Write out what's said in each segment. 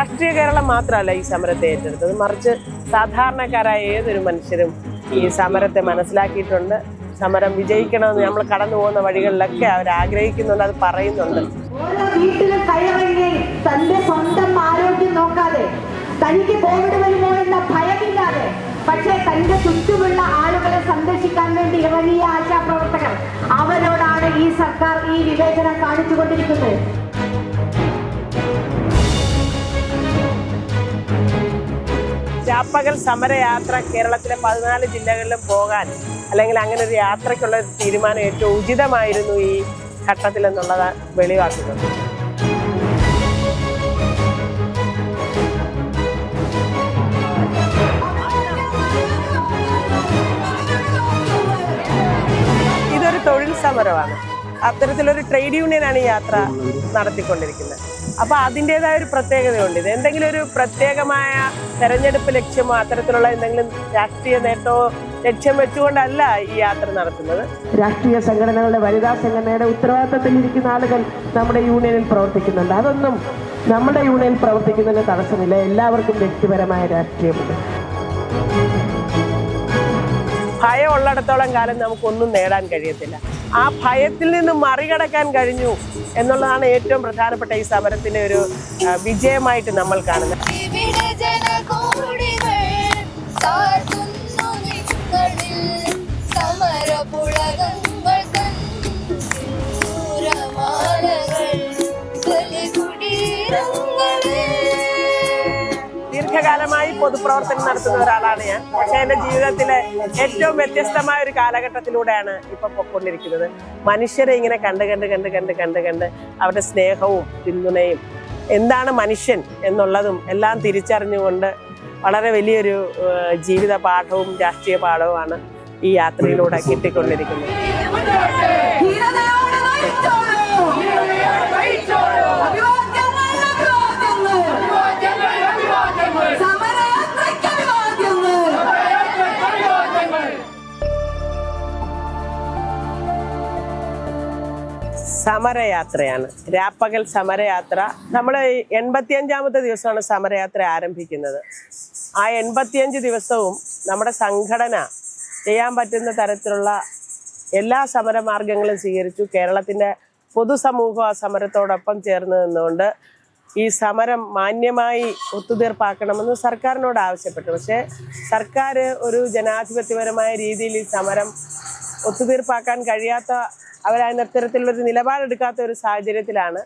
രാഷ്ട്രീയ കേരളം മാത്രമല്ല ഈ സമരത്തെ ഏറ്റെടുത്തത്, മറിച്ച് സാധാരണക്കാരായ ഏതൊരു മനുഷ്യരും ഈ സമരത്തെ മനസ്സിലാക്കിയിട്ടുണ്ട്. സമരം വിജയിക്കണമെന്ന് നമ്മൾ കടന്നു പോകുന്ന വഴികളിലൊക്കെ അവർ ആഗ്രഹിക്കുന്നുണ്ട്, അത് പറയുന്നുണ്ട്. ഓരോ വീട്ടിലും കയറിറങ്ങി തന്റെ സ്വന്തം ആരോഗ്യം നോക്കാതെ, തനിക്ക് കോവിഡ് വരുമോ എന്ന ഭയമില്ലാതെ, പക്ഷേ തന്റെ ചുറ്റുമുള്ള ആളുകളെ സംരക്ഷിക്കാൻ വേണ്ടി ഇറങ്ങിയ ആശാപ്രവർത്തകർ, അവരോടാണ് ഈ സർക്കാർ ഈ വിവേചനം കാണിച്ചുകൊണ്ടിരിക്കുന്നത്. രാപ്പകൽ സമരയാത്ര കേരളത്തിലെ 14 ജില്ലകളിലും പോകാൻ, അല്ലെങ്കിൽ അങ്ങനെ ഒരു യാത്രയ്ക്കുള്ള തീരുമാനം ഏറ്റവും ഉചിതമായിരുന്നു ഈ ഘട്ടത്തിൽ എന്നുള്ളത് വെളിവാക്കുന്നത്. ഇതൊരു തൊഴിൽ സമരമാണ്. അത്തരത്തിലൊരു ട്രേഡ് യൂണിയനാണ് ഈ യാത്ര നടത്തിക്കൊണ്ടിരിക്കുന്നത്. അപ്പോൾ അതിൻ്റെതായ ഒരു പ്രത്യേകതയുണ്ട്. ഇത് എന്തെങ്കിലും ഒരു പ്രത്യേകമായ തെരഞ്ഞെടുപ്പ് ലക്ഷ്യമോ അത്തരത്തിലുള്ള എന്തെങ്കിലും രാഷ്ട്രീയ നേട്ടമോ ലക്ഷ്യം വെച്ചുകൊണ്ടല്ല ഈ യാത്ര നടത്തുന്നത്. രാഷ്ട്രീയ സംഘടനകളുടെ വനിതാ സംഘടനയുടെ ഉത്തരവാദിത്തത്തിൽ ഇരിക്കുന്ന ആളുകൾ നമ്മുടെ യൂണിയനിൽ പ്രവർത്തിക്കുന്നുണ്ട്. അതൊന്നും നമ്മുടെ യൂണിയനിൽ പ്രവർത്തിക്കുന്നതിന് തടസ്സമില്ല. എല്ലാവർക്കും വ്യക്തിപരമായ രാഷ്ട്രീയമുണ്ട്. ഭയം ഉള്ളിടത്തോളം കാലം നമുക്കൊന്നും നേടാൻ കഴിയത്തില്ല. ആ ഭയത്തിൽ നിന്ന് മറികടക്കാൻ കഴിഞ്ഞു എന്നുള്ളതാണ് ഏറ്റവും പ്രധാനപ്പെട്ട ഈ സമരത്തിന്റെ ഒരു വിജയമായിട്ട് നമ്മൾ കാണുന്നത്. ദീർഘകാലമായി പൊതുപ്രവർത്തനം നടത്തുന്ന ഒരാളാണ് ഞാൻ. പക്ഷെ എൻ്റെ ജീവിതത്തിലെ ഏറ്റവും വ്യത്യസ്തമായ ഒരു കാലഘട്ടത്തിലൂടെയാണ് ഇപ്പൊ പൊയ്ക്കൊണ്ടിരിക്കുന്നത്. മനുഷ്യരെ ഇങ്ങനെ കണ്ട് അവരുടെ സ്നേഹവും പിന്തുണയും എന്താണ് മനുഷ്യൻ എന്നുള്ളതും എല്ലാം തിരിച്ചറിഞ്ഞുകൊണ്ട് വളരെ വലിയൊരു ജീവിത പാഠവും രാഷ്ട്രീയ പാഠവുമാണ് ഈ യാത്രയിലൂടെ കിട്ടിക്കൊണ്ടിരിക്കുന്നത്. സമരയാത്രയാണ് രാപ്പകൽ സമരയാത്ര. നമ്മൾ 85ാമത്തെ ദിവസമാണ് സമരയാത്ര ആരംഭിക്കുന്നത്. ആ 85 ദിവസവും നമ്മുടെ സംഘടന ചെയ്യാൻ പറ്റുന്ന തരത്തിലുള്ള എല്ലാ സമരമാർഗങ്ങളും സ്വീകരിച്ചു. കേരളത്തിൻ്റെ പൊതുസമൂഹം ആ സമരത്തോടൊപ്പം ചേർന്ന് നിന്നുകൊണ്ട് ഈ സമരം മാന്യമായി ഒത്തുതീർപ്പാക്കണമെന്ന് സർക്കാരിനോട് ആവശ്യപ്പെട്ടു. പക്ഷേ സർക്കാർ ഒരു ജനാധിപത്യപരമായ രീതിയിൽ ഈ സമരം ഒത്തുതീർപ്പാക്കാൻ കഴിയാത്ത, അവരത്തരത്തിലുള്ളൊരു നിലപാടെടുക്കാത്ത ഒരു സാഹചര്യത്തിലാണ്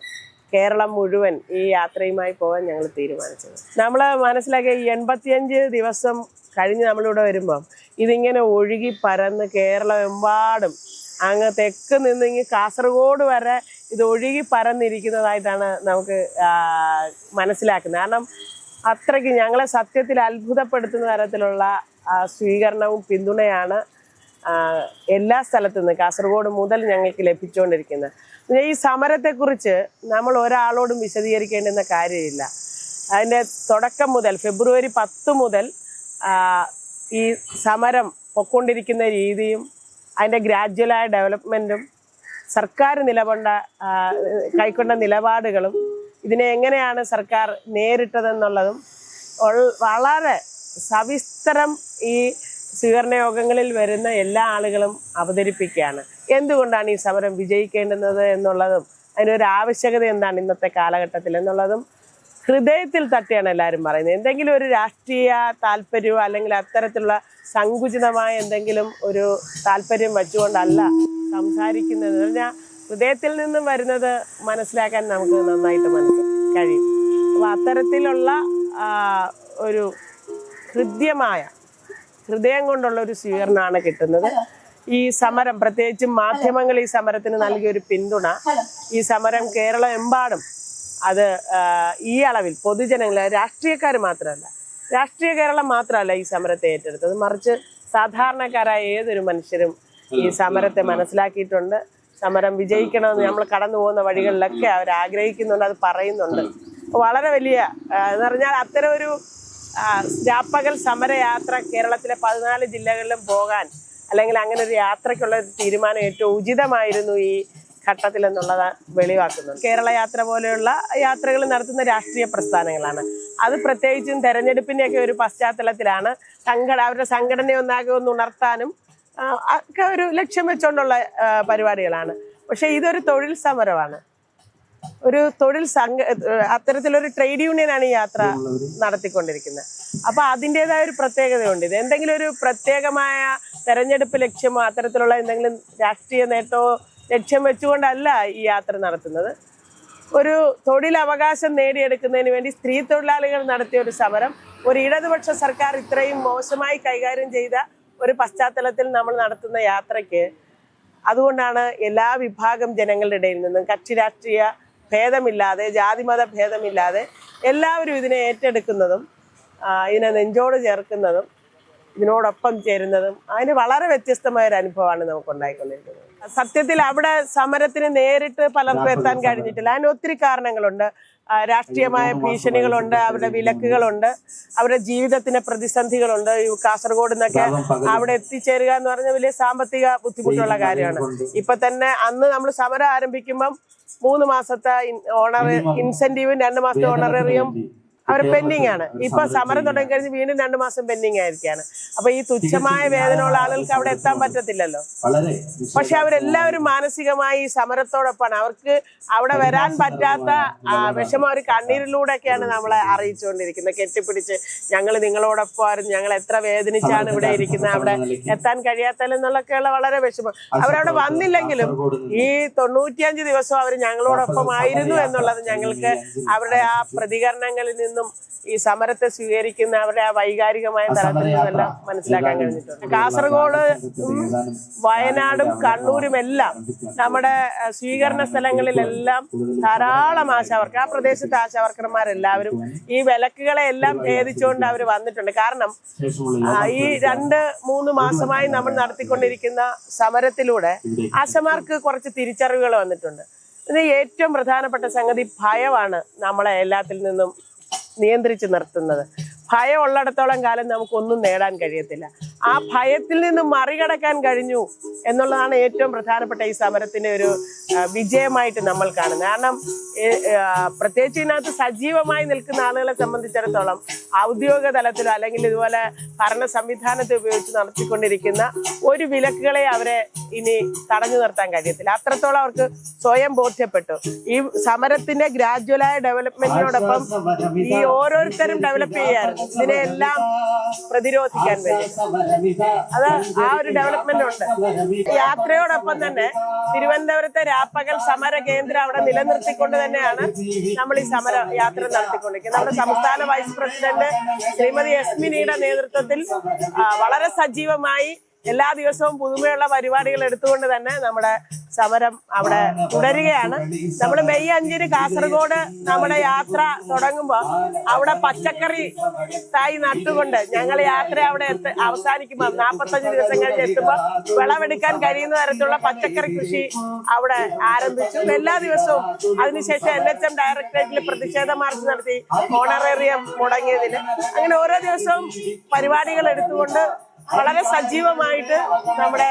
കേരളം മുഴുവൻ ഈ യാത്രയുമായി പോകാൻ ഞങ്ങൾ തീരുമാനിച്ചത്. നമ്മൾ മനസ്സിലാക്കിയ ഈ 85 ദിവസം കഴിഞ്ഞ് നമ്മളിവിടെ വരുമ്പം ഇതിങ്ങനെ ഒഴുകി പരന്ന് കേരളമെമ്പാടും അങ്ങ് തെക്ക് നിന്ന് ഇങ്ങ് കാസർഗോഡ് വരെ ഇത് ഒഴുകി പരന്നിരിക്കുന്നതായിട്ടാണ് നമുക്ക് മനസ്സിലാക്കുന്നത്. കാരണം അത്രയ്ക്ക് ഞങ്ങളെ സത്യത്തിൽ അത്ഭുതപ്പെടുത്തുന്ന തരത്തിലുള്ള സ്വീകരണവും പിന്തുണയാണ് എല്ലാ സ്ഥലത്തു നിന്ന് കാസർഗോഡ് മുതൽ ഞങ്ങൾക്ക് ലഭിച്ചുകൊണ്ടിരിക്കുന്നത്. ഈ സമരത്തെക്കുറിച്ച് നമ്മൾ ഒരാളോടും വിശദീകരിക്കേണ്ടുന്ന കാര്യമില്ല. അതിൻ്റെ തുടക്കം മുതൽ ഫെബ്രുവരി 10 മുതൽ ഈ സമരം പൊക്കൊണ്ടിരിക്കുന്ന രീതിയും അതിൻ്റെ ഗ്രാജ്വലായ ഡെവലപ്മെൻറ്റും സർക്കാർ കൈക്കൊണ്ട നിലപാടുകളും ഇതിനെ എങ്ങനെയാണ് സർക്കാർ നേരിട്ടതെന്നുള്ളതും വളരെ സവിസ്തരം ഈ സ്വീകരണ യോഗങ്ങളിൽ വരുന്ന എല്ലാ ആളുകളും അവതരിപ്പിക്കുകയാണ്. എന്തുകൊണ്ടാണ് ഈ സമരം വിജയിക്കേണ്ടുന്നത് എന്നുള്ളതും അതിനൊരു ആവശ്യകത എന്താണ് ഇന്നത്തെ കാലഘട്ടത്തിൽ എന്നുള്ളതും ഹൃദയത്തിൽ തട്ടിയാണ് എല്ലാവരും പറയുന്നത്. എന്തെങ്കിലും ഒരു രാഷ്ട്രീയ താല്പര്യമോ അല്ലെങ്കിൽ അത്തരത്തിലുള്ള സങ്കുചിതമായ എന്തെങ്കിലും ഒരു താല്പര്യം വെച്ചുകൊണ്ടല്ല സംസാരിക്കുന്നത്. പറഞ്ഞാൽ ഹൃദയത്തിൽ നിന്നും വരുന്നത് മനസ്സിലാക്കാൻ നമുക്ക് നന്നായിട്ട് കഴിയും. അപ്പോൾ അത്തരത്തിലുള്ള ഒരു ഹൃദയം കൊണ്ടുള്ള ഒരു സ്വീകരണമാണ് കിട്ടുന്നത്. ഈ സമരം, പ്രത്യേകിച്ചും മാധ്യമങ്ങൾ ഈ സമരത്തിന് നൽകിയൊരു പിന്തുണ, ഈ സമരം കേരളം എമ്പാടും അത് ഈ അളവിൽ പൊതുജനങ്ങൾ, രാഷ്ട്രീയക്കാർ മാത്രമല്ല, രാഷ്ട്രീയ കേരളം മാത്രമല്ല ഈ സമരത്തെ ഏറ്റെടുത്തത്, മറിച്ച് സാധാരണക്കാരായ ഏതൊരു മനുഷ്യരും ഈ സമരത്തെ മനസ്സിലാക്കിയിട്ടുണ്ട്. സമരം വിജയിക്കണമെന്ന് നമ്മൾ കടന്നു പോകുന്ന വഴികളിലൊക്കെ അവർ ആഗ്രഹിക്കുന്നുണ്ട്, അത് പറയുന്നുണ്ട്. വളരെ വലിയ എന്ന് പറഞ്ഞാൽ അത്തരം ഒരു രാപ്പകൽ സമരയാത്ര കേരളത്തിലെ 14 ജില്ലകളിലും പോകാൻ, അല്ലെങ്കിൽ അങ്ങനെ ഒരു യാത്രയ്ക്കുള്ള തീരുമാനം ഏറ്റവും ഉചിതമായിരുന്നു ഈ ഘട്ടത്തിൽ എന്നുള്ളത് വെളിവാക്കുന്നത്. കേരള യാത്ര പോലെയുള്ള യാത്രകൾ നടത്തുന്ന രാഷ്ട്രീയ പ്രസ്ഥാനങ്ങളാണ്. അത് പ്രത്യേകിച്ചും തെരഞ്ഞെടുപ്പിൻ്റെയൊക്കെ ഒരു പശ്ചാത്തലത്തിലാണ്. അവരുടെ സംഘടനയെ ഒന്ന് ഉണർത്താനും ഒക്കെ ഒരു ലക്ഷ്യം വെച്ചുകൊണ്ടുള്ള പരിപാടികളാണ്. പക്ഷെ ഇതൊരു തൊഴിൽ സമരമാണ്, ഒരു അത്തരത്തിലൊരു ട്രേഡ് യൂണിയനാണ് ഈ യാത്ര നടത്തിക്കൊണ്ടിരിക്കുന്നത്. അപ്പൊ അതിൻ്റെതായ ഒരു പ്രത്യേകതയുണ്ട്. ഇത് എന്തെങ്കിലും ഒരു പ്രത്യേകമായ തെരഞ്ഞെടുപ്പ് ലക്ഷ്യമോ അത്തരത്തിലുള്ള എന്തെങ്കിലും രാഷ്ട്രീയ നേട്ടമോ ലക്ഷ്യം വെച്ചുകൊണ്ടല്ല ഈ യാത്ര നടത്തുന്നത്. ഒരു തൊഴിലവകാശം നേടിയെടുക്കുന്നതിന് വേണ്ടി സ്ത്രീ തൊഴിലാളികൾ നടത്തിയ ഒരു സമരം ഒരു ഇടതുപക്ഷ സർക്കാർ ഇത്രയും മോശമായി കൈകാര്യം ചെയ്ത ഒരു പശ്ചാത്തലത്തിൽ നമ്മൾ നടത്തുന്ന യാത്രയ്ക്ക് അതുകൊണ്ടാണ് എല്ലാ വിഭാഗം ജനങ്ങളുടെ ഇടയിൽ നിന്നും കക്ഷി രാഷ്ട്രീയ ഭേദമില്ലാതെ ജാതിമത ഭേദമില്ലാതെ എല്ലാവരും ഇതിനെ ഏറ്റെടുക്കുന്നതും ഇതിനെ നെഞ്ചോട് ചേർക്കുന്നതും ഇതിനോടൊപ്പം ചേരുന്നതും അതിന് വളരെ വ്യത്യസ്തമായ ഒരു അനുഭവമാണ് നമുക്ക് ഉണ്ടായിക്കൊണ്ടിരിക്കുന്നത്. സത്യത്തിൽ അവിടെ സമരത്തിന് നേരിട്ട് പലർക്കും എത്താൻ കഴിഞ്ഞിട്ടില്ല. അതിന് ഒത്തിരി കാരണങ്ങളുണ്ട്. രാഷ്ട്രീയമായ ഭീഷണികളുണ്ട്, അവരുടെ വിലക്കുകളുണ്ട്, അവരുടെ ജീവിതത്തിന് പ്രതിസന്ധികളുണ്ട്. ഈ കാസർഗോഡ് നിന്നൊക്കെ അവിടെ എത്തിച്ചേരുക എന്ന് പറഞ്ഞ വലിയ സാമ്പത്തിക ബുദ്ധിമുട്ടുള്ള കാര്യമാണ്. ഇപ്പൊ തന്നെ അന്ന് നമ്മൾ സമരം ആരംഭിക്കുമ്പം 3 മാസത്തെ ഇൻസെന്റീവും 2 മാസത്തെ ഓണറേറിയം അവർ പെൻഡിങ് ആണ്. ഇപ്പൊ സമരം തുടങ്ങി കഴിഞ്ഞ് വീണ്ടും 2 മാസം പെൻഡിങ് ആയിരിക്കാണ്. അപ്പൊ ഈ തുച്ഛമായ വേതനമുള്ള ആളുകൾക്ക് അവിടെ എത്താൻ പറ്റത്തില്ലല്ലോ. പക്ഷെ അവരെല്ലാവരും മാനസികമായി ഈ സമരത്തോടൊപ്പമാണ്. അവർക്ക് അവിടെ വരാൻ പറ്റാത്ത വിഷമം അവർ കണ്ണീരിലൂടെയൊക്കെയാണ് നമ്മളെ അറിയിച്ചുകൊണ്ടിരിക്കുന്നത്. കെട്ടിപ്പിടിച്ച് ഞങ്ങൾ നിങ്ങളോടൊപ്പമായിരുന്നു, ഞങ്ങൾ എത്ര വേദനിച്ചാണ് ഇവിടെ ഇരിക്കുന്നത്, അവിടെ എത്താൻ കഴിയാത്തല്ലെന്നുള്ളൊക്കെയുള്ള വളരെ വിഷമം. അവരവിടെ വന്നില്ലെങ്കിലും ഈ 95 ദിവസവും അവർ ഞങ്ങളോടൊപ്പമായിരുന്നു എന്നുള്ളത് ഞങ്ങൾക്ക് അവരുടെ ആ പ്രതികരണങ്ങളിൽ നിന്നും ഈ സമരത്തെ സ്വീകരിക്കുന്ന അവരുടെ ആ വൈകാരികമായ തലത്തിൽ നിന്നെല്ലാം മനസ്സിലാക്കാൻ കഴിഞ്ഞിട്ടുണ്ട്. കാസർഗോഡ്, വയനാടും കണ്ണൂരും എല്ലാം നമ്മുടെ സ്വീകരണ സ്ഥലങ്ങളിലെല്ലാം ധാരാളം ആശാവർക്കർ, ആ പ്രദേശത്തെ ആശാവർക്കർമാരെല്ലാവരും ഈ വിലക്കുകളെ എല്ലാം ഭേദിച്ചുകൊണ്ട് അവർ വന്നിട്ടുണ്ട്. കാരണം ഈ 2-3 മാസമായി നമ്മൾ നടത്തിക്കൊണ്ടിരിക്കുന്ന സമരത്തിലൂടെ ആശമാർക്ക് കുറച്ച് തിരിച്ചറിവുകൾ വന്നിട്ടുണ്ട്. ഇത് ഏറ്റവും പ്രധാനപ്പെട്ട സംഗതി ഭയമാണ് നമ്മളെ എല്ലാത്തിൽ നിന്നും നിയന്ത്രിച്ച് നിർത്തുന്നത്. ഭയം ഉള്ളിടത്തോളം കാലം നമുക്കൊന്നും നേടാൻ കഴിയത്തില്ല. ആ ഭയത്തിൽ നിന്ന് മറികടക്കാൻ കഴിഞ്ഞു എന്നുള്ളതാണ് ഏറ്റവും പ്രധാനപ്പെട്ട ഈ സമരത്തിന്റെ ഒരു വിജയമായിട്ട് നമ്മൾ കാണുന്നത്. കാരണം പ്രത്യേകിച്ച് ഇതിനകത്ത് സജീവമായി നിൽക്കുന്ന ആളുകളെ സംബന്ധിച്ചിടത്തോളം ഔദ്യോഗിക തലത്തിലോ അല്ലെങ്കിൽ ഇതുപോലെ ഭരണ സംവിധാനത്തെ ഉപയോഗിച്ച് നടത്തിക്കൊണ്ടിരിക്കുന്ന ഒരു വിലക്കുകളെ അവരെ ഇനി തടഞ്ഞു നിർത്താൻ കഴിയത്തില്ല. അത്രത്തോളം അവർക്ക് സ്വയം ബോധ്യപ്പെട്ടു. ഈ സമരത്തിന്റെ ഗ്രാജുവലായ ഡെവലപ്മെന്റിനോടൊപ്പം ഈ ഓരോരുത്തരും ഡെവലപ്പ് ചെയ്യാറുണ്ട് ഇതിനെല്ലാം പ്രതിരോധിക്കാൻ വേണ്ടി. അത് ആ ഒരു ഡെവലപ്മെന്റ് ഉണ്ട്. യാത്രയോടൊപ്പം തന്നെ തിരുവനന്തപുരത്തെ രാപ്പകൽ സമര കേന്ദ്രം അവിടെ നിലനിർത്തിക്കൊണ്ട് തന്നെയാണ് നമ്മൾ ഈ സമര യാത്ര നടത്തിക്കൊണ്ടിരിക്കുന്നത്. നമ്മുടെ സംസ്ഥാന വൈസ് പ്രസിഡന്റ് ശ്രീമതി യസ്മിനിയുടെ നേതൃത്വത്തിൽ വളരെ സജീവമായി എല്ലാ ദിവസവും പുതുമയുള്ള പരിപാടികൾ എടുത്തുകൊണ്ട് തന്നെ നമ്മുടെ സമരം അവിടെ തുടരുകയാണ്. നമ്മൾ മെയ് 5-ന് കാസർഗോഡ് നമ്മുടെ യാത്ര തുടങ്ങുമ്പോൾ അവിടെ പച്ചക്കറി തായി നട്ടുകൊണ്ട് ഞങ്ങൾ യാത്ര അവിടെ അവസാനിക്കുമ്പോൾ 45 ദിവസം കഴിഞ്ഞ് എത്തുമ്പോൾ വിളവെടുക്കാൻ കഴിയുന്ന തരത്തിലുള്ള പച്ചക്കറി കൃഷി അവിടെ ആരംഭിച്ചു. എല്ലാ ദിവസവും അതിനുശേഷം NHM ഡയറക്ടറേറ്റിൽ പ്രതിഷേധ മാർച്ച് നടത്തി ഓണറേറിയം മുടങ്ങിയതിന്. അങ്ങനെ ഓരോ ദിവസവും പരിപാടികൾ എടുത്തുകൊണ്ട് വളരെ സജീവമായിട്ട് നമ്മുടെ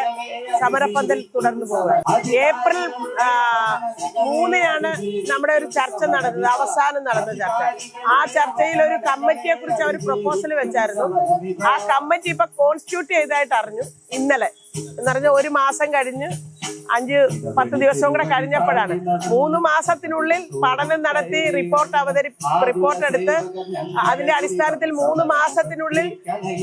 സമരപ്പന്തൽ തുടർന്നു പോവുക. ഏപ്രിൽ 3-നാണ് നമ്മുടെ ഒരു ചർച്ച നടന്നത്, അവസാനം നടന്ന ചർച്ച. ആ ചർച്ചയിൽ ഒരു കമ്മിറ്റിയെ കുറിച്ച് അവർ പ്രപ്പോസൽ വെച്ചായിരുന്നു. ആ കമ്മിറ്റി ഇപ്പൊ കോൺസ്റ്റിറ്റ്യൂട്ട് ചെയ്തതായിട്ട് അറിഞ്ഞു ഇന്നലെ. എന്ന് പറഞ്ഞാൽ 1 മാസം കഴിഞ്ഞ് 5-10 ദിവസവും കൂടെ കഴിഞ്ഞപ്പോഴാണ് 3 മാസത്തിനുള്ളിൽ പഠനം നടത്തി റിപ്പോർട്ട് എടുത്ത് അതിന്റെ അടിസ്ഥാനത്തിൽ 3 മാസത്തിനുള്ളിൽ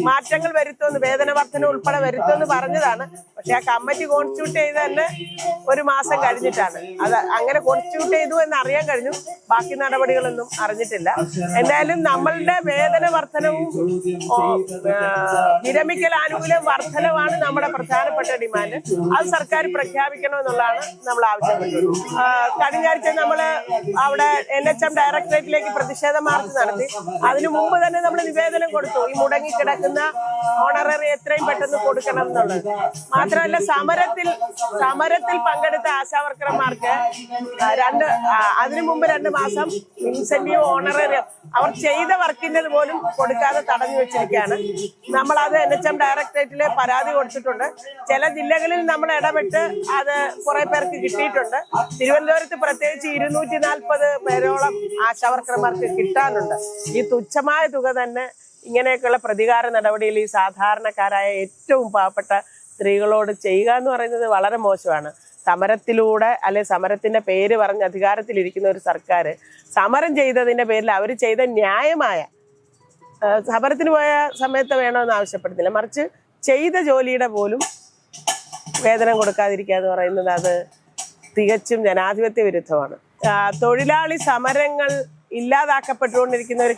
മാറ്റങ്ങൾ വരുത്തുമെന്ന്, വേതന വർധന ഉൾപ്പെടെ വരുത്തുമെന്ന് പറഞ്ഞതാണ്. പക്ഷെ ആ കമ്മിറ്റി കോൺസ്റ്റിറ്റ്യൂട്ട് ചെയ്ത് തന്നെ 1 മാസം കഴിഞ്ഞിട്ടാണ്. അത് അങ്ങനെ കോൺസ്റ്റിറ്റ്യൂട്ട് ചെയ്തു എന്ന് അറിയാൻ കഴിഞ്ഞു. ബാക്കി നടപടികളൊന്നും അറിഞ്ഞിട്ടില്ല. എന്തായാലും നമ്മളുടെ വേതന വർധനവും വിരമിക്കൽ ആനുകൂല്യം വർധനവാണ് നമ്മുടെ പ്രധാനപ്പെട്ട ഡിമാൻഡ്. അത് സർക്കാർ പ്രഖ്യാപിക്കണമെന്നുള്ളതാണ് നമ്മൾ ആവശ്യപ്പെട്ടത്. കഴിഞ്ഞ ആഴ്ച നമ്മൾ അവിടെ NHM ഡയറക്ടറേറ്റിലേക്ക് പ്രതിഷേധ മാർച്ച് നടത്തി. അതിനു മുമ്പ് തന്നെ നമ്മൾ നിവേദനം കൊടുത്തു, ഈ മുടങ്ങിക്കിടക്കുന്ന ഓണററി എത്രയും പെട്ടെന്ന് കൊടുക്കണം എന്നുള്ളത്. മാത്രമല്ല സമരത്തിൽ പങ്കെടുത്ത ആശാവർക്കർമാർക്ക് അതിനു മുമ്പ് 2 മാസം ഇൻസെന്റീവ് ഓണറേറിയം അവർ ചെയ്ത വർക്കിന്റെ പോലും കൊടുക്കാതെ തടഞ്ഞു വെച്ചിരിക്കുകയാണ്. നമ്മളത് NHM ഡയറക്ടറേറ്റില് പരാതി കൊടുത്തിട്ടുണ്ട്. ചില ജില്ലകളിൽ നമ്മൾ ഇടപെട്ട് അത് കുറെ പേർക്ക് കിട്ടിയിട്ടുണ്ട്. തിരുവനന്തപുരത്ത് പ്രത്യേകിച്ച് 240 പേരോളം ആശാവർക്കർമാർക്ക് കിട്ടാനുണ്ട്. ഈ തുച്ഛമായ തുക തന്നെ ഇങ്ങനെയൊക്കെയുള്ള പ്രതികാര നടപടിയിൽ ഈ സാധാരണക്കാരായ ഏറ്റവും പാവപ്പെട്ട സ്ത്രീകളോട് ചെയ്യുക എന്ന് പറയുന്നത് വളരെ മോശമാണ്. സമരത്തിലൂടെ അല്ലെ സമരത്തിന്റെ പേര് പറഞ്ഞ് അധികാരത്തിലിരിക്കുന്ന ഒരു സർക്കാർ സമരം ചെയ്തതിന്റെ പേരിൽ അവർ ചെയ്ത ന്യായമായ സമരത്തിന് പോയ സമയത്ത് വേണമെന്ന് ആവശ്യപ്പെടുന്നില്ല, മറിച്ച് ചെയ്ത ജോലിയുടെ പോലും വേതനം കൊടുക്കാതിരിക്കുക എന്ന് പറയുന്നത് അത് തികച്ചും ജനാധിപത്യ വിരുദ്ധമാണ്. തൊഴിലാളി സമരങ്ങൾ ഇല്ലാതാക്കപ്പെട്ടുകൊണ്ടിരിക്കുന്ന ഒരു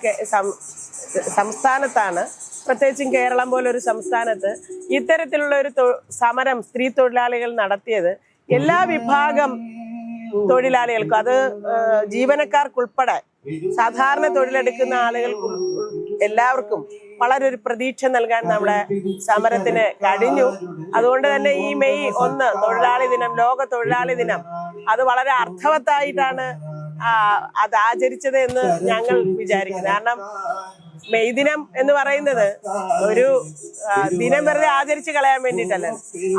സംസ്ഥാനത്താണ്, പ്രത്യേകിച്ചും കേരളം പോലൊരു സംസ്ഥാനത്ത് ഇത്തരത്തിലുള്ള ഒരു സമരം സ്ത്രീ തൊഴിലാളികൾ നടത്തിയത് എല്ലാ വിഭാഗം തൊഴിലാളികൾക്കും, അത് ജീവനക്കാർക്കുൾപ്പെടെ സാധാരണ തൊഴിലെടുക്കുന്ന ആളുകൾക്ക് എല്ലാവർക്കും വളരെ ഒരു പ്രതീക്ഷ നൽകാൻ നമ്മുടെ സമരത്തിന് കഴിഞ്ഞു. അതുകൊണ്ട് തന്നെ ഈ മെയ് 1 തൊഴിലാളി ദിനം, ലോക തൊഴിലാളി ദിനം, അത് വളരെ അർത്ഥവത്തായിട്ടാണ് അത് ആചരിച്ചത് എന്ന് ഞങ്ങൾ വിചാരിക്കുന്നു. കാരണം മെയ് ദിനം എന്ന് പറയുന്നത് ഒരു ദിനം വെറുതെ ആചരിച്ച് കളയാൻ വേണ്ടിയിട്ടല്ല.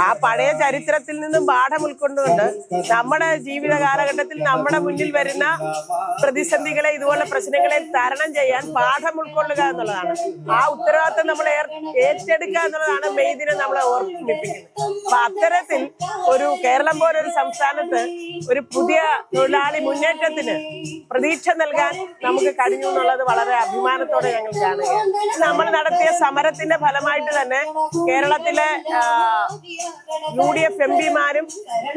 ആ പഴയ ചരിത്രത്തിൽ നിന്നും പാഠം ഉൾക്കൊണ്ടുകൊണ്ട് നമ്മുടെ ജീവിത കാലഘട്ടത്തിൽ നമ്മുടെ മുന്നിൽ വരുന്ന പ്രതിസന്ധികളെ, ഇതുപോലുള്ള പ്രശ്നങ്ങളെ തരണം ചെയ്യാൻ പാഠം ഉൾക്കൊള്ളുക എന്നുള്ളതാണ്. ആ ഉത്തരവാദിത്വം നമ്മൾ ഏറ്റെടുക്കുക എന്നുള്ളതാണ് മെയ് ദിനം നമ്മളെ ഓർമ്മിപ്പിക്കുന്നത്. അപ്പൊ അത്തരത്തിൽ ഒരു കേരളം പോലൊരു സംസ്ഥാനത്ത് ഒരു പുതിയ തൊഴിലാളി മുന്നേറ്റത്തിന് പ്രതീക്ഷ നൽകാൻ നമുക്ക് കഴിഞ്ഞു എന്നുള്ളത് വളരെ അഭിമാനത്തോടെ ഞങ്ങൾ കാണുകയാണ്. നമ്മൾ നടത്തിയ സമരത്തിന്റെ ഫലമായിട്ട് തന്നെ കേരളത്തിലെ UDF MP-മാരും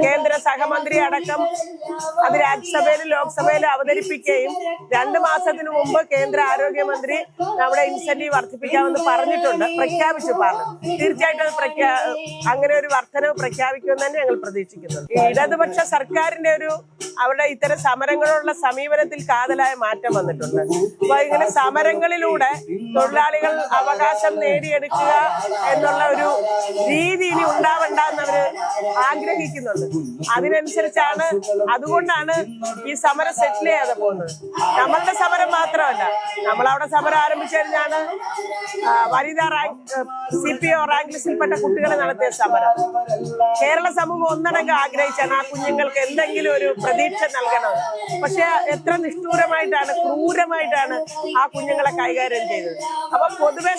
കേന്ദ്ര സഹമന്ത്രി അടക്കം അത് രാജ്യസഭയിലും ലോക്സഭയിലും അവതരിപ്പിക്കുകയും 2 മാസത്തിനു മുമ്പ് കേന്ദ്ര ആരോഗ്യമന്ത്രി നമ്മുടെ ഇൻസെന്റീവ് വർദ്ധിപ്പിക്കാമെന്ന് പറഞ്ഞിട്ടുണ്ട്, പ്രഖ്യാപിച്ചു പറഞ്ഞു. തീർച്ചയായിട്ടും അങ്ങനെ ഒരു വർധനവ് പ്രഖ്യാപിക്കുമെന്ന് തന്നെ ഞങ്ങൾ പ്രതീക്ഷിക്കുന്നുണ്ട്. ഇടതുപക്ഷ സർക്കാരിന്റെ അവരുടെ ഇത്തരം സമരങ്ങളോടുള്ള സമീപനത്തിൽ കാതലായ മാറ്റം വന്നിട്ടുണ്ട്. അപ്പൊ ഇങ്ങനെ സമരങ്ങളിലൂടെ തൊഴിലാളികൾ അവകാശം നേടിയെടുക്കുക എന്നുള്ള ഒരു രീതി ഇനി ഉണ്ടാവണ്ടെന്ന് അവര് ആഗ്രഹിക്കുന്നുണ്ട്. അതുകൊണ്ടാണ് ഈ സമരം സെറ്റിൽ ചെയ്യാതെ പോകുന്നത്. നമ്മളുടെ സമരം മാത്രമല്ല, നമ്മളവിടെ സമരം ആരംഭിച്ചു കഴിഞ്ഞാണ് വനിതാ CPO റാങ്ക് ലിസ്റ്റിൽപ്പെട്ട കുട്ടികളെ നടത്തിയ സമരം. കേരള സമൂഹം ഒന്നടങ്കം ആഗ്രഹിച്ചാണ് ആ കുഞ്ഞുങ്ങൾക്ക് എന്തെങ്കിലും ഒരു പ്രതീക്ഷ നൽകണം. പക്ഷെ എത്ര നിഷ്ഠൂരമായിട്ടാണ്, ക്രൂരമായിട്ടാണ് ആ കുഞ്ഞുങ്ങളെ കൈകാര്യം ചെയ്തത്. അപ്പൊ പൊതുവെ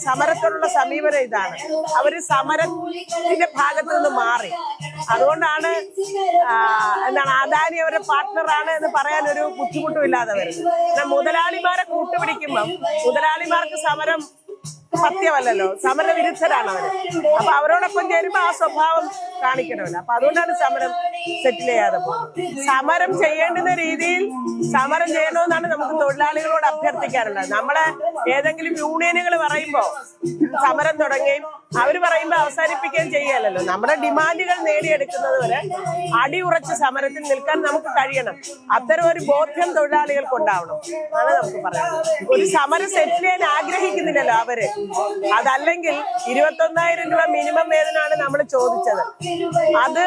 സമരത്തോടുള്ള സമീപനം ഇതാണ്. അവര് സമരത്തിന്റെ ഭാഗത്ത് നിന്ന് മാറി. അതുകൊണ്ടാണ് അദാനി അവരുടെ പാർട്ട്ണറാണ് എന്ന് പറയാൻ ഒരു ബുദ്ധിമുട്ടും ഇല്ലാതെ വരുന്നത്. മുതലാളിമാരെ കൂട്ടുപിടിക്കുമ്പം മുതലാളിമാർക്ക് സമരം സത്യമല്ലല്ലോ, സമരവിരുദ്ധരാണ് അവര്. അപ്പൊ അവരോടൊപ്പം ചേരുമ്പോ ആ സ്വഭാവം കാണിക്കണമല്ലോ. അപ്പൊ അതുകൊണ്ടാണ് സമരം സെറ്റിൽ ചെയ്യാതെ പോകുന്നത്. സമരം ചെയ്യേണ്ടുന്ന രീതിയിൽ സമരം ചെയ്യണമെന്നാണ് നമുക്ക് തൊഴിലാളികളോട് അഭ്യർത്ഥിക്കാറുള്ളത്. നമ്മളെ ഏതെങ്കിലും യൂണിയനുകൾ പറയുമ്പോ സമരം തുടങ്ങുകയും അവര് പറയുമ്പോ അവസാനിപ്പിക്കുകയും ചെയ്യല്ലോ. നമ്മുടെ ഡിമാൻഡുകൾ നേടിയെടുക്കുന്നത് വരെ അടിയുറച്ച സമരത്തിൽ നിൽക്കാൻ നമുക്ക് കഴിയണം. അത്തരം ഒരു ബോധ്യം തൊഴിലാളികൾക്ക് ഉണ്ടാവണം ആണ് നമുക്ക് പറയാനുള്ളത്. ഒരു സമരം സെറ്റിൽ ചെയ്യാൻ ആഗ്രഹിക്കുന്നില്ലല്ലോ അവര്. അതല്ലെങ്കിൽ 21,000 രൂപ മിനിമം വേതനമാണ് നമ്മൾ ചോദിച്ചത്. അത്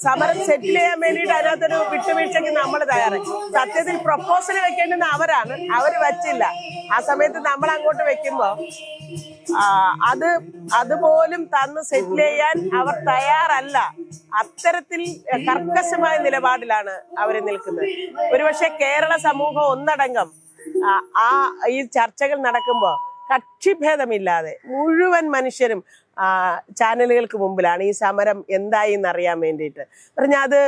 സമരം സെറ്റിൽ ചെയ്യാൻ വേണ്ടിയിട്ട് അതിനകത്തൊരു വിട്ടുവീഴ്ചയ്ക്ക് നമ്മൾ തയ്യാറായി. സത്യത്തിൽ പ്രൊപ്പോസൽ വെക്കേണ്ടുന്ന അവരാണ്, അവര് വച്ചില്ല. ആ സമയത്ത് നമ്മൾ അങ്ങോട്ട് വെക്കുമ്പോ അതുപോലും തന്ന് സെറ്റിൽ ചെയ്യാൻ അവർ തയ്യാറല്ല. അത്തരത്തിൽ കർക്കശമായ നിലപാടിലാണ് അവർ നിൽക്കുന്നത്. ഒരുപക്ഷെ കേരള സമൂഹം ഒന്നടങ്കം ഈ ചർച്ചകൾ നടക്കുമ്പോൾ കക്ഷിഭേദമില്ലാതെ മുഴുവൻ മനുഷ്യരും ചാനലുകൾക്ക് മുമ്പിലാണ് ഈ സമരം എന്തായി എന്നറിയാൻ വേണ്ടിയിട്ട്. പറഞ്ഞാൽ അത്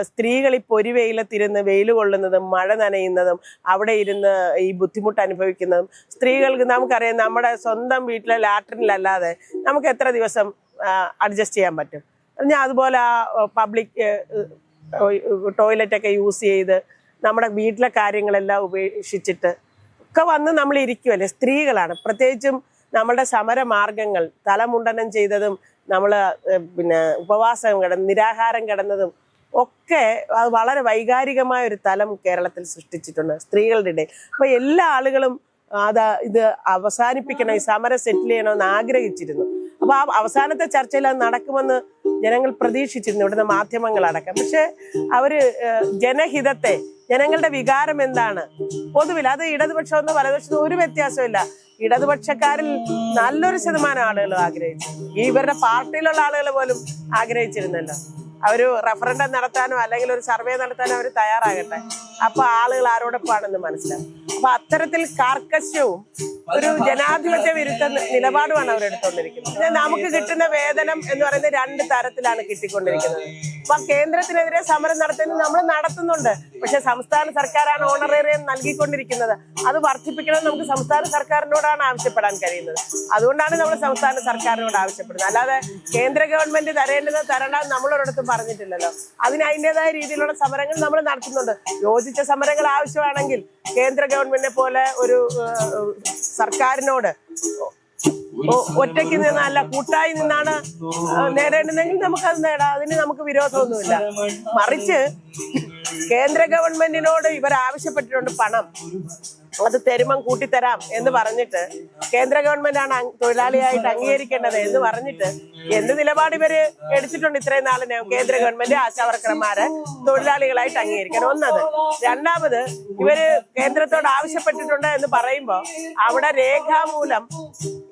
സ്ത്രീകൾ ഈ പൊരിവെയിലത്തിരുന്ന് വെയിൽ കൊള്ളുന്നതും മഴ നനയുന്നതും അവിടെ ഇരുന്ന് ഈ ബുദ്ധിമുട്ട് അനുഭവിക്കുന്നതും സ്ത്രീകൾക്ക് നമുക്കറിയാം, നമ്മുടെ സ്വന്തം വീട്ടിലെ ലാട്രിനിലല്ലാതെ നമുക്ക് എത്ര ദിവസം അഡ്ജസ്റ്റ് ചെയ്യാൻ പറ്റും. പറഞ്ഞാൽ അതുപോലെ പബ്ലിക് ടോയ്ലറ്റൊക്കെ യൂസ് ചെയ്ത് നമ്മുടെ വീട്ടിലെ കാര്യങ്ങളെല്ലാം ഉപേക്ഷിച്ചിട്ട് ഒക്കെ വന്ന് നമ്മൾ ഇരിക്കുമല്ലേ. സ്ത്രീകളാണ് പ്രത്യേകിച്ചും നമ്മളുടെ സമരമാർഗങ്ങൾ തലമുണ്ടനം ചെയ്തതും നമ്മൾ ഉപവാസം നിരാഹാരം കിടന്നതും ഒക്കെ വളരെ വൈകാരികമായ ഒരു തലം കേരളത്തിൽ സൃഷ്ടിച്ചിട്ടുണ്ട് സ്ത്രീകളുടെ ഇടയിൽ. അപ്പൊ എല്ലാ ആളുകളും ഇത് അവസാനിപ്പിക്കണം, ഈ സമരം സെറ്റിൽ ചെയ്യണമെന്ന് ആഗ്രഹിച്ചിരുന്നു. അപ്പൊ ആ അവസാനത്തെ ചർച്ചയിൽ അത് നടക്കുമെന്ന് ജനങ്ങൾ പ്രതീക്ഷിച്ചിരുന്നു, ഇവിടുന്ന് മാധ്യമങ്ങളടക്കം. പക്ഷെ അവര് ജനഹിതത്തെ, ജനങ്ങളുടെ വികാരം എന്താണ് പൊതുവിൽ, അത് ഇടതുപക്ഷമെന്നോ വലതുപക്ഷമോ ഒരു വ്യത്യാസമില്ല. ഇടതുപക്ഷക്കാരിൽ നല്ലൊരു ശതമാനം ആളുകൾ ആഗ്രഹിച്ചു, ഇവരുടെ പാർട്ടിയിലുള്ള ആളുകൾ പോലും ആഗ്രഹിച്ചിരുന്നല്ലോ അവര് റഫറൻഡം നടത്താനോ അല്ലെങ്കിൽ ഒരു സർവേ നടത്താനോ അവർ തയ്യാറാകട്ടെ, അപ്പൊ ആളുകൾ ആരോടൊപ്പാണെന്ന് മനസ്സിലാവും. അപ്പൊ അത്തരത്തിൽ കാർക്കശ്യവും ഒരു ജനാധിപത്യ വിരുദ്ധ നിലപാടുമാണ് അവരെടുത്തോണ്ടിരിക്കുന്നത്. നമുക്ക് കിട്ടുന്ന വേതനം എന്ന് പറയുന്നത് 2 തരത്തിലാണ് കിട്ടിക്കൊണ്ടിരിക്കുന്നത്. അപ്പൊ കേന്ദ്രത്തിനെതിരെ സമരം നടത്തുന്നത് നമ്മൾ നടത്തുന്നുണ്ട്, പക്ഷെ സംസ്ഥാന സർക്കാരാണ് ഓണറേറിയം നൽകിക്കൊണ്ടിരിക്കുന്നത്. അത് വർദ്ധിപ്പിക്കണം നമുക്ക് സംസ്ഥാന സർക്കാരിനോടാണ് ആവശ്യപ്പെടാൻ കഴിയുന്നത്. അതുകൊണ്ടാണ് നമ്മൾ സംസ്ഥാന സർക്കാരിനോട് ആവശ്യപ്പെടുന്നത്. അല്ലാതെ കേന്ദ്ര ഗവൺമെന്റ് തരേണ്ടത് തരണ്ടെന്ന് നമ്മളൊരിടത്തും പറഞ്ഞിട്ടില്ലല്ലോ. അതിന് അതിൻ്റെതായ രീതിയിലുള്ള സമരങ്ങൾ നമ്മൾ നടത്തുന്നുണ്ട്. യോജിച്ച സമരങ്ങൾ ആവശ്യമാണെങ്കിൽ കേന്ദ്ര ഗവൺമെന്റിനെ പോലെ ഒരു സർക്കാരിനോട് ഒറ്റയ്ക്ക് നിന്നല്ല കൂട്ടായി നിന്നാണ് നേടേണ്ടതെങ്കിൽ നമുക്കത് നേടാം. അതിന് നമുക്ക് വിരോധമൊന്നുമില്ല. മറിച്ച് കേന്ദ്ര ഗവൺമെന്റിനോട് ഇവർ ആവശ്യപ്പെട്ടിട്ടുണ്ട് പണം, അത് തരുമ്പം കൂട്ടിത്തരാം എന്ന് പറഞ്ഞിട്ട് കേന്ദ്ര ഗവൺമെന്റാണ് തൊഴിലാളിയായിട്ട് അംഗീകരിക്കേണ്ടത് എന്ന് പറഞ്ഞിട്ട് എന്ത് നിലപാട് ഇവര് എടുത്തിട്ടുണ്ട് ഇത്രയും നാളിനെ? കേന്ദ്ര ഗവൺമെന്റ് ആശാവർക്കർമാരെ തൊഴിലാളികളായിട്ട് അംഗീകരിക്കണം ഒന്നത്. രണ്ടാമത് ഇവര് കേന്ദ്രത്തോട് ആവശ്യപ്പെട്ടിട്ടുണ്ട് എന്ന് പറയുമ്പോ അവിടെ രേഖാമൂലം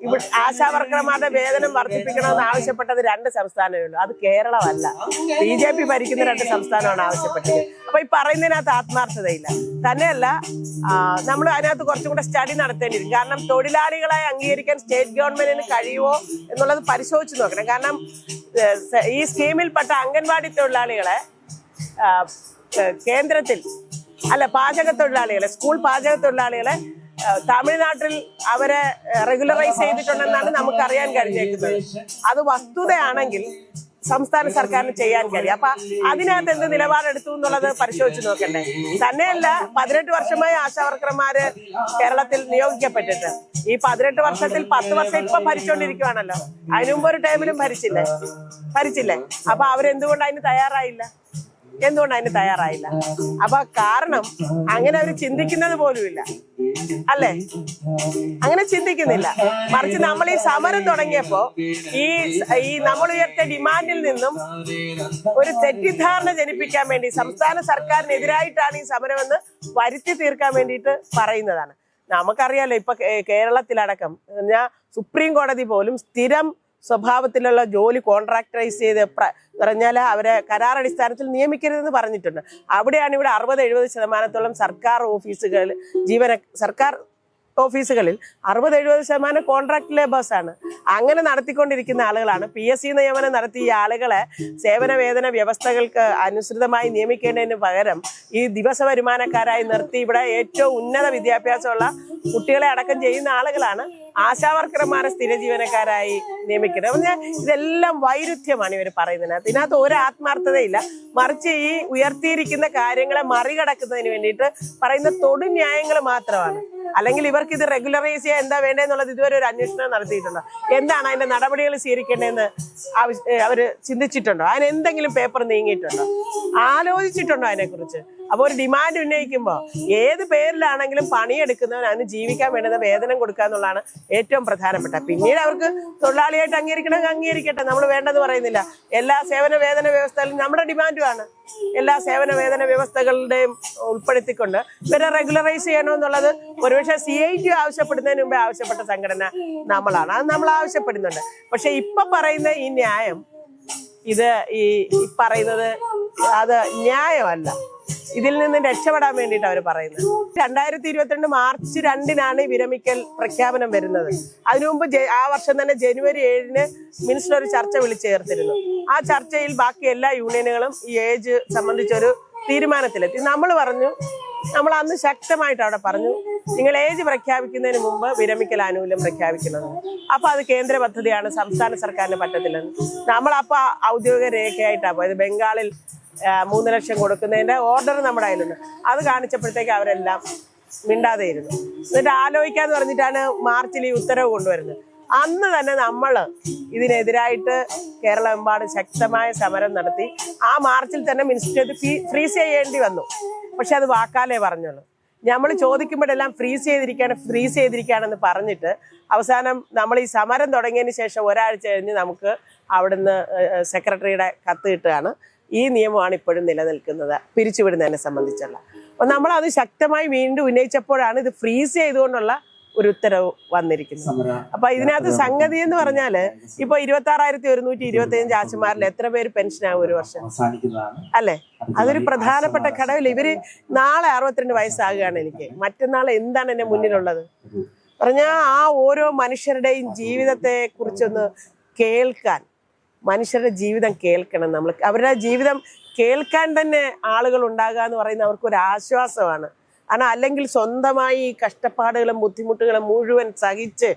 ഇവിടെ ആശാവർക്കർമാരുടെ വേതനം വർദ്ധിപ്പിക്കണമെന്ന് ആവശ്യപ്പെട്ടത് 2 സംസ്ഥാനമേ ഉള്ളൂ. അത് കേരളമല്ല, BJP ഭരിക്കുന്ന 2 സംസ്ഥാനമാണ് ആവശ്യപ്പെട്ടത്. അപ്പൊ ഈ പറയുന്നതിനകത്ത് ആത്മാർത്ഥതയില്ല. തന്നെയല്ല, നമ്മൾ അതിനകത്ത് കുറച്ചും കൂടെ സ്റ്റഡി നടത്തേണ്ടിയിരിക്കും. കാരണം തൊഴിലാളികളായി അംഗീകരിക്കാൻ സ്റ്റേറ്റ് ഗവൺമെന്റിന് കഴിയുമോ എന്നുള്ളത് പരിശോധിച്ച് നോക്കണം. കാരണം ഈ സ്കീമിൽപ്പെട്ട അംഗൻവാടി തൊഴിലാളികളെ കേന്ദ്രത്തിൽ പാചക തൊഴിലാളികളെ, സ്കൂൾ പാചക തൊഴിലാളികളെ തമിഴ്നാട്ടിൽ അവരെ റെഗുലറൈസ് ചെയ്തിട്ടുണ്ടെന്നാണ് നമുക്ക് അറിയാൻ കഴിഞ്ഞേക്കുന്നത്. അത് വസ്തുതയാണെങ്കിൽ സംസ്ഥാന സർക്കാരിന് ചെയ്യാൻ കഴിയും. അപ്പൊ അതിനകത്ത് എന്ത് നിലപാടെടുത്തു എന്നുള്ളത് പരിശോധിച്ച് നോക്കണ്ടേ? തന്നെയല്ല, 18 വർഷമായി ആശാവർക്കർമാര് കേരളത്തിൽ നിയോഗിക്കപ്പെട്ടിട്ട് ഈ 18 വർഷത്തിൽ 10 വർഷം ഇപ്പൊ ഭരിച്ചുകൊണ്ടിരിക്കുവാണല്ലോ. അതിനു മുമ്പ് ഒരു ടൈമിലും ഭരിച്ചില്ലേ? അപ്പൊ അവരെന്തുകൊണ്ട് അതിന് തയ്യാറായില്ല? അപ്പൊ കാരണം അങ്ങനെ അവർ ചിന്തിക്കുന്നത് പോലുമില്ല, അല്ലേ? അങ്ങനെ ചിന്തിക്കുന്നില്ല. മറിച്ച് നമ്മൾ ഈ സമരം തുടങ്ങിയപ്പോ ഈ നമ്മൾ ഉയർത്തിയ ഡിമാൻഡിൽ നിന്നും ഒരു തെറ്റിദ്ധാരണ ജനിപ്പിക്കാൻ വേണ്ടി സംസ്ഥാന സർക്കാരിനെതിരായിട്ടാണ് ഈ സമരമെന്ന് വരുത്തി തീർക്കാൻ വേണ്ടിയിട്ട് പറയുന്നതാണ്. നമുക്കറിയാലോ, ഇപ്പൊ കേരളത്തിലടക്കം സുപ്രീം കോടതി പോലും സ്ഥിരം സ്വഭാവത്തിലുള്ള ജോലി കോൺട്രാക്ടറൈസ് ചെയ്ത് പറഞ്ഞാൽ അവരെ കരാറടിസ്ഥാനത്തിൽ നിയമിക്കരുതെന്ന് പറഞ്ഞിട്ടുണ്ട്. അവിടെയാണ് ഇവിടെ 60-70% സർക്കാർ ഓഫീസുകളിൽ 60-70% കോൺട്രാക്ട് ലേബേഴ്സാണ്. അങ്ങനെ നടത്തിക്കൊണ്ടിരിക്കുന്ന ആളുകളാണ്. PSC നിയമനം നടത്തി ഈ ആളുകളെ സേവന വേതന വ്യവസ്ഥകൾക്ക് അനുസൃതമായി നിയമിക്കേണ്ടതിന് പകരം ഈ ദിവസ വരുമാനക്കാരായി നിർത്തി ഇവിടെ ഏറ്റവും ഉന്നത വിദ്യാഭ്യാസമുള്ള കുട്ടികളെ അടക്കം ചെയ്യുന്ന ആളുകളാണ് ആശാവർക്കർമാരെ സ്ഥിര ജീവനക്കാരായി നിയമിക്കുന്നത്. ഇതെല്ലാം വൈരുദ്ധ്യമാണ് ഇവർ പറയുന്നത്. ഇതിനകത്ത് ഒരു ആത്മാർത്ഥതയില്ല. മറിച്ച് ഈ ഉയർത്തിയിരിക്കുന്ന കാര്യങ്ങളെ മറികടക്കുന്നതിന് വേണ്ടിയിട്ട് പറയുന്ന തൊടുന്യായങ്ങൾ മാത്രമാണ്. അല്ലെങ്കിൽ ഇവർക്ക് ഇത് റെഗുലറൈസ് ചെയ്യാൻ എന്താ വേണ്ടതെന്നുള്ളത് ഇതുവരെ ഒരു അന്വേഷണം നടത്തിയിട്ടുണ്ടോ? എന്താണ് അതിന്റെ നടപടികൾ സ്വീകരിക്കേണ്ടതെന്ന് അവര് ചിന്തിച്ചിട്ടുണ്ടോ? അതിന് എന്തെങ്കിലും പേപ്പർ നീങ്ങിയിട്ടുണ്ടോ? ആലോചിച്ചിട്ടുണ്ടോ അതിനെക്കുറിച്ച്? അപ്പൊ ഒരു ഡിമാൻഡ് ഉന്നയിക്കുമ്പോൾ ഏത് പേരിലാണെങ്കിലും പണിയെടുക്കുന്നവൻ അതിന് ജീവിക്കാൻ വേണ്ടുന്ന വേതനം കൊടുക്കുക എന്നുള്ളതാണ് ഏറ്റവും പ്രധാനപ്പെട്ട. പിന്നീട് അവർക്ക് തൊഴിലാളിയായിട്ട് അംഗീകരിക്കട്ടെ, നമ്മൾ വേണ്ടെന്ന് പറയുന്നില്ല. എല്ലാ സേവന വേതന വ്യവസ്ഥകളിലും നമ്മുടെ ഡിമാൻഡുമാണ് എല്ലാ സേവന വേതന വ്യവസ്ഥകളുടെയും ഉൾപ്പെടുത്തിക്കൊണ്ട് ഇവരെ റെഗുലറൈസ് ചെയ്യണമെന്നുള്ളത് ഒരുപക്ഷെ CIT ആവശ്യപ്പെടുന്നതിന് മുമ്പേ ആവശ്യപ്പെട്ട സംഘടന നമ്മളാണ്. അത് നമ്മൾ ആവശ്യപ്പെടുന്നുണ്ട്. പക്ഷെ ഇപ്പൊ പറയുന്ന ഈ ന്യായം, ഇത് ഈ പറയുന്നത് അത് ന്യായമല്ല. ഇതിൽ നിന്ന് രക്ഷപ്പെടാൻ വേണ്ടിയിട്ട് അവർ പറയുന്നത് 2022 മാർച്ച് 2 വിരമിക്കൽ പ്രഖ്യാപനം വരുന്നത്. അതിനു മുമ്പ് ആ വർഷം തന്നെ ജനുവരി 7 മിനിസ്റ്റർ ഒരു ചർച്ച വിളിച്ചു ചേർത്തിരുന്നു. ആ ചർച്ചയിൽ ബാക്കി എല്ലാ യൂണിയനുകളും ഈ ഏജ് സംബന്ധിച്ചൊരു തീരുമാനത്തിലെത്തി. നമ്മൾ അന്ന് ശക്തമായിട്ട് അവിടെ പറഞ്ഞു, നിങ്ങൾ ഏജ് പ്രഖ്യാപിക്കുന്നതിന് മുമ്പ് വിരമിക്കൽ ആനുകൂല്യം പ്രഖ്യാപിക്കണം. അപ്പൊ അത് കേന്ദ്ര പദ്ധതിയാണ്, സംസ്ഥാന സർക്കാരിന് പറ്റത്തില്ലെന്ന്. നമ്മളപ്പോ ഔദ്യോഗിക രേഖയായിട്ടാണ് പോയത്. ബംഗാളിൽ 3 ലക്ഷം കൊടുക്കുന്നതിന്റെ ഓർഡർ നമ്മുടെ കയ്യിലുണ്ട്. അത് കാണിച്ചപ്പോഴത്തേക്ക് അവരെല്ലാം മിണ്ടാതെ ഇരുന്നു. എന്നിട്ട് ആലോചിക്കാന്ന് പറഞ്ഞിട്ടാണ് മാർച്ചിൽ ഈ ഉത്തരവ് കൊണ്ടുവരുന്നത്. അന്ന് തന്നെ നമ്മൾ ഇതിനെതിരായിട്ട് കേരളമെമ്പാടും ശക്തമായ സമരം നടത്തി. ആ മാർച്ചിൽ തന്നെ മിനിസ്റ്റർ ഫ്രീസ് ചെയ്യേണ്ടി വന്നു. പക്ഷെ അത് വാക്കാലേ പറഞ്ഞുള്ളൂ. നമ്മൾ ചോദിക്കുമ്പോഴെല്ലാം ഫ്രീസ് ചെയ്തിരിക്കുകയാണെന്ന് പറഞ്ഞിട്ട് അവസാനം നമ്മൾ ഈ സമരം തുടങ്ങിയതിന് ശേഷം ഒരാഴ്ച കഴിഞ്ഞ് നമുക്ക് അവിടുന്ന് സെക്രട്ടറിയുടെ കത്ത് കിട്ടുകയാണ്. ഈ നിയമമാണ് ഇപ്പോഴും നിലനിൽക്കുന്നത് പിരിച്ചുവിടുന്നതിനെ സംബന്ധിച്ചുള്ള. അപ്പം നമ്മളത് ശക്തമായി വീണ്ടും ഉന്നയിച്ചപ്പോഴാണ് ഇത് ഫ്രീസ് ചെയ്തുകൊണ്ടുള്ള ഒരു ഉത്തരവ് വന്നിരിക്കുന്നത്. അപ്പൊ ഇതിനകത്ത് സംഗതി എന്ന് പറഞ്ഞാല് ഇപ്പൊ 26,125 ആശുമാരിൽ എത്ര പേര് പെൻഷനാകും ഒരു വർഷം അല്ലെ? അതൊരു പ്രധാനപ്പെട്ട ഘടകമില്ല. ഇവര് നാളെ 62 വയസ്സാകുകയാണ് എനിക്ക്, മറ്റന്നാൾ എന്താണ് എന്റെ മുന്നിലുള്ളത് പറഞ്ഞാൽ ആ ഓരോ മനുഷ്യരുടെയും ജീവിതത്തെ കുറിച്ചൊന്ന് കേൾക്കാൻ, മനുഷ്യരുടെ ജീവിതം കേൾക്കണം നമ്മൾ. അവരുടെ ജീവിതം കേൾക്കാൻ തന്നെ ആളുകൾ ഉണ്ടാകുക എന്ന് പറയുന്നത് അവർക്കൊരു ആശ്വാസമാണ്. കാരണം അല്ലെങ്കിൽ സ്വന്തമായി ഈ കഷ്ടപ്പാടുകളും ബുദ്ധിമുട്ടുകളും മുഴുവൻ സഹിച്ച്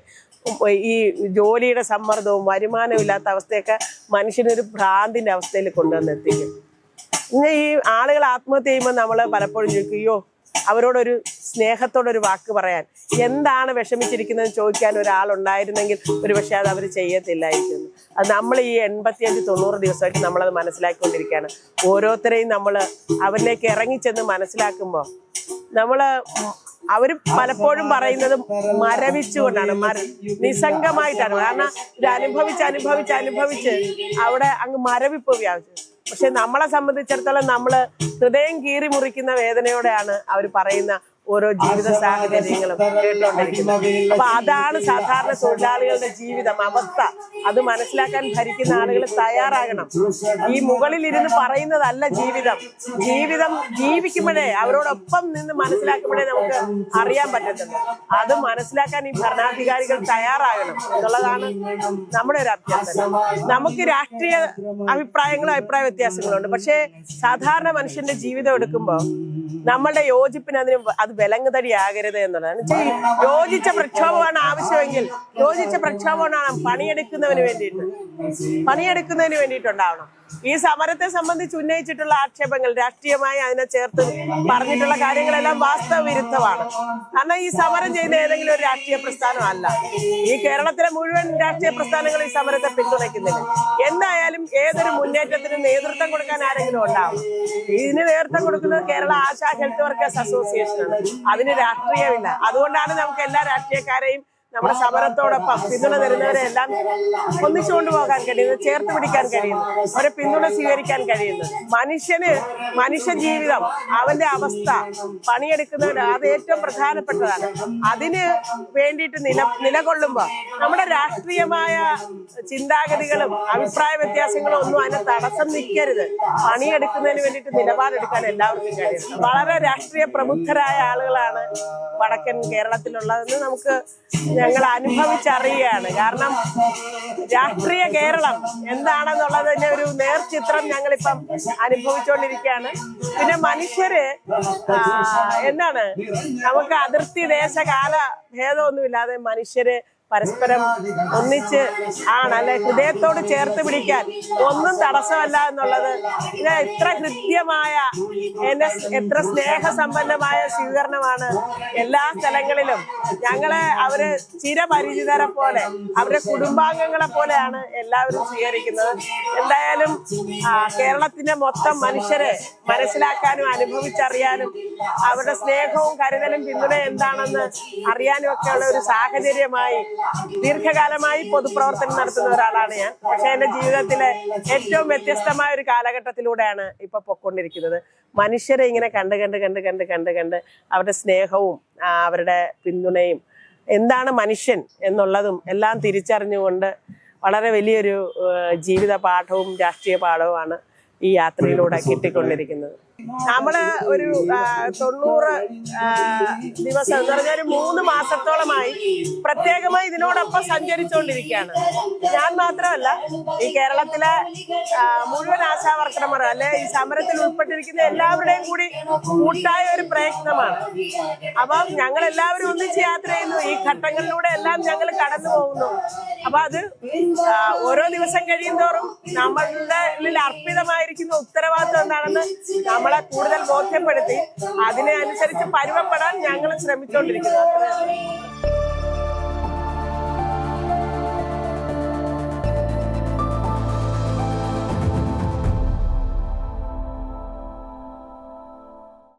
ഈ ജോലിയുടെ സമ്മർദ്ദവും വരുമാനവും ഇല്ലാത്ത അവസ്ഥയൊക്കെ മനുഷ്യനൊരു ഭ്രാന്തിന്റെ അവസ്ഥയിൽ കൊണ്ടുവന്നെത്തിക്കും. ഇന്ന് ഈ ആളുകൾ ആത്മഹത്യ ചെയ്യുമ്പോൾ നമ്മൾ പലപ്പോഴും ചോദിക്കുകയോ അവരോടൊരു സ്നേഹത്തോടൊരു വാക്ക് പറയാൻ, എന്താണ് വിഷമിച്ചിരിക്കുന്നതെന്ന് ചോദിക്കാൻ ഒരാളുണ്ടായിരുന്നെങ്കിൽ ഒരു പക്ഷേ അത് അവർ ചെയ്യത്തില്ലായിരിക്കുന്നു. അത് നമ്മൾ ഈ 85-90 ദിവസമായിട്ട് നമ്മളത് മനസ്സിലാക്കിക്കൊണ്ടിരിക്കുകയാണ്. ഓരോരുത്തരെയും നമ്മൾ അവരിലേക്ക് ഇറങ്ങിച്ചെന്ന് മനസ്സിലാക്കുമ്പോൾ അവര് പലപ്പോഴും പറയുന്നത് മരവിച്ചുകൊണ്ടാണ്, നിസ്സംഗമായിട്ടാണ്. കാരണം ഇത് അനുഭവിച്ച് അവിടെ അങ്ങ് മരവിപ്പ് വ്യാപിച്ചു. പക്ഷെ നമ്മളെ സംബന്ധിച്ചിടത്തോളം നമ്മള് ഹൃദയം കീറി മുറിക്കുന്ന വേദനയോടെയാണ് അവർ പറയുന്ന ഓരോ ജീവിത സാഹചര്യങ്ങളും കേട്ടുകൊണ്ടിരിക്കുന്നത്. അപ്പൊ അതാണ് സാധാരണ തൊഴിലാളികളുടെ ജീവിതം അവസ്ഥ. അത് മനസ്സിലാക്കാൻ ഭരിക്കുന്ന ആളുകൾ തയ്യാറാകണം. ഈ മുകളിൽ ഇരുന്ന് പറയുന്നതല്ല ജീവിതം ജീവിക്കുമ്പോഴേ അവരോടൊപ്പം നിന്ന് മനസ്സിലാക്കുമ്പോഴേ നമുക്ക് അറിയാൻ പറ്റത്തുള്ളൂ. അത് മനസ്സിലാക്കാൻ ഈ ഭരണാധികാരികൾ തയ്യാറാകണം എന്നുള്ളതാണ് നമ്മുടെ ഒരു അഭ്യർത്ഥന. നമുക്ക് രാഷ്ട്രീയ അഭിപ്രായ വ്യത്യാസങ്ങളുണ്ട്. പക്ഷേ സാധാരണ മനുഷ്യന്റെ ജീവിതം എടുക്കുമ്പോൾ നമ്മളുടെ യോജിപ്പിന് അത് വിലങ്ങുതടിയാകരുത് എന്നുള്ളതാണ്. യോജിച്ച പ്രക്ഷോഭമാണ് ആവശ്യമെങ്കിൽ യോജിച്ച പ്രക്ഷോഭമാണ് പണിയെടുക്കുന്നതിന് വേണ്ടിയിട്ടുണ്ടാവണം. ഈ സമരത്തെ സംബന്ധിച്ച് ഉന്നയിച്ചിട്ടുള്ള ആക്ഷേപങ്ങൾ രാഷ്ട്രീയമായി അതിനെ ചേർത്ത് പറഞ്ഞിട്ടുള്ള കാര്യങ്ങളെല്ലാം വാസ്തവ വിരുദ്ധമാണ്. കാരണം ഈ സമരം ചെയ്യുന്ന ഏതെങ്കിലും ഒരു രാഷ്ട്രീയ പ്രസ്ഥാനം അല്ല. ഈ കേരളത്തിലെ മുഴുവൻ രാഷ്ട്രീയ പ്രസ്ഥാനങ്ങൾ ഈ സമരത്തെ പിന്തുണയ്ക്കുന്നില്ല. എന്തായാലും ഏതൊരു മുന്നേറ്റത്തിനും നേതൃത്വം കൊടുക്കാൻ ആരെങ്കിലും ഉണ്ടാവും. ഇതിന് നേതൃത്വം കൊടുക്കുന്നത് കേരള ആശാ ഹെൽത്ത് വർക്കേഴ്സ് അസോസിയേഷനാണ്. അതിന് രാഷ്ട്രീയമില്ല. അതുകൊണ്ടാണ് നമുക്ക് എല്ലാ രാഷ്ട്രീയക്കാരെയും നമ്മുടെ സമരത്തോടൊപ്പം പിന്തുണ തരുന്നവരെ എല്ലാം ഒന്നിച്ചു കൊണ്ടുപോകാൻ കഴിയുന്നത്, ചേർത്ത് പിടിക്കാൻ കഴിയുന്നത്, അവരെ പിന്തുണ സ്വീകരിക്കാൻ കഴിയുന്നത്. മനുഷ്യ ജീവിതം, അവന്റെ അവസ്ഥ, പണിയെടുക്കുന്നവര് അത് ഏറ്റവും പ്രധാനപ്പെട്ടതാണ്. അതിന് വേണ്ടിയിട്ട് നിലകൊള്ളുമ്പോൾ നമ്മുടെ രാഷ്ട്രീയമായ ചിന്താഗതികളും അഭിപ്രായ വ്യത്യാസങ്ങളും ഒന്നും അതിനെ തടസ്സം നിൽക്കരുത്. പണിയെടുക്കുന്നതിന് വേണ്ടിയിട്ട് നിലപാടെടുക്കാൻ എല്ലാവർക്കും കഴിയും. വളരെ രാഷ്ട്രീയ പ്രബുദ്ധരായ ആളുകളാണ് വടക്കൻ കേരളത്തിലുള്ളതെന്ന് ഞങ്ങൾ അനുഭവിച്ചറിയുകയാണ്. കാരണം രാഷ്ട്രീയ കേരളം എന്താണെന്നുള്ളതിന്റെ ഒരു നേർചിത്രം ഞങ്ങളിപ്പം അനുഭവിച്ചുകൊണ്ടിരിക്കുകയാണ്. പിന്നെ മനുഷ്യര് നമുക്ക് അതിർത്തി ദേശകാല ഭേദമൊന്നുമില്ലാതെ മനുഷ്യര് പരസ്പരം ഒന്നിച്ച് അല്ലെ ഹൃദയത്തോട് ചേർത്ത് പിടിക്കാൻ ഒന്നും തടസ്സമല്ല എന്നുള്ളത് ഇത് എത്ര കൃത്യമായ എത്ര സ്നേഹസമ്പന്നമായ സ്വീകരണമാണ് എല്ലാ സ്ഥലങ്ങളിലും. ഞങ്ങളെ അവര് ചിരപരിചിതരെ പോലെ അവരുടെ കുടുംബാംഗങ്ങളെ പോലെയാണ് എല്ലാവരും സ്വീകരിക്കുന്നത്. എന്തായാലും കേരളത്തിന്റെ മൊത്തം മനുഷ്യരെ മനസ്സിലാക്കാനും അനുഭവിച്ചറിയാനും അവരുടെ സ്നേഹവും കരുതലും പിന്തുണ എന്താണെന്ന് അറിയാനും ഒക്കെയുള്ള ഒരു സാഹചര്യമായി ദീർഘകാലമായി പൊതുപ്രവർത്തനം നടത്തുന്ന ഒരാളാണ് ഞാൻ. പക്ഷെ എന്റെ ജീവിതത്തിലെ ഏറ്റവും വ്യത്യസ്തമായ ഒരു കാലഘട്ടത്തിലൂടെയാണ് ഇപ്പൊ പൊക്കൊണ്ടിരിക്കുന്നത്. മനുഷ്യരെ ഇങ്ങനെ കണ്ട് അവരുടെ സ്നേഹവും അവരുടെ പിന്തുണയും എന്താണ് മനുഷ്യൻ എന്നുള്ളതും എല്ലാം തിരിച്ചറിഞ്ഞുകൊണ്ട് വളരെ വലിയൊരു ജീവിത പാഠവും രാഷ്ട്രീയ പാഠവുമാണ് ഈ യാത്രയിലൂടെ കിട്ടിക്കൊണ്ടിരിക്കുന്നത്. നമ്മള് ഒരു 90 ദിവസം എന്ന് പറഞ്ഞാൽ ഒരു 3 മാസത്തോളമായി പ്രത്യേകമായി ഇതിനോടൊപ്പം സഞ്ചരിച്ചുകൊണ്ടിരിക്കുകയാണ്. ഞാൻ മാത്രമല്ല, ഈ കേരളത്തിലെ മുഴുവൻ ആശാവർക്കർമാർ അല്ലെ ഈ സമരത്തിൽ ഉൾപ്പെട്ടിരിക്കുന്ന എല്ലാവരുടെയും കൂടി കൂട്ടായ ഒരു പ്രയത്നമാണ്. അപ്പം ഞങ്ങൾ എല്ലാവരും ഒന്നിച്ച് യാത്ര ചെയ്യുന്നു. ഈ ഘട്ടങ്ങളിലൂടെ എല്ലാം ഞങ്ങൾ കടന്നു പോകുന്നു. അപ്പൊ അത് ഓരോ ദിവസം കഴിയുന്തോറും നമ്മളുടെ അർപ്പിതമായിരിക്കുന്ന ഉത്തരവാദിത്വം എന്താണെന്ന് നമ്മളെ കൂടുതൽ ബോധ്യപ്പെടുത്തി അതിനെ അനുസരിച്ച് പരുവപ്പെടാൻ ഞങ്ങൾ ശ്രമിച്ചുകൊണ്ടിരിക്കുന്നു.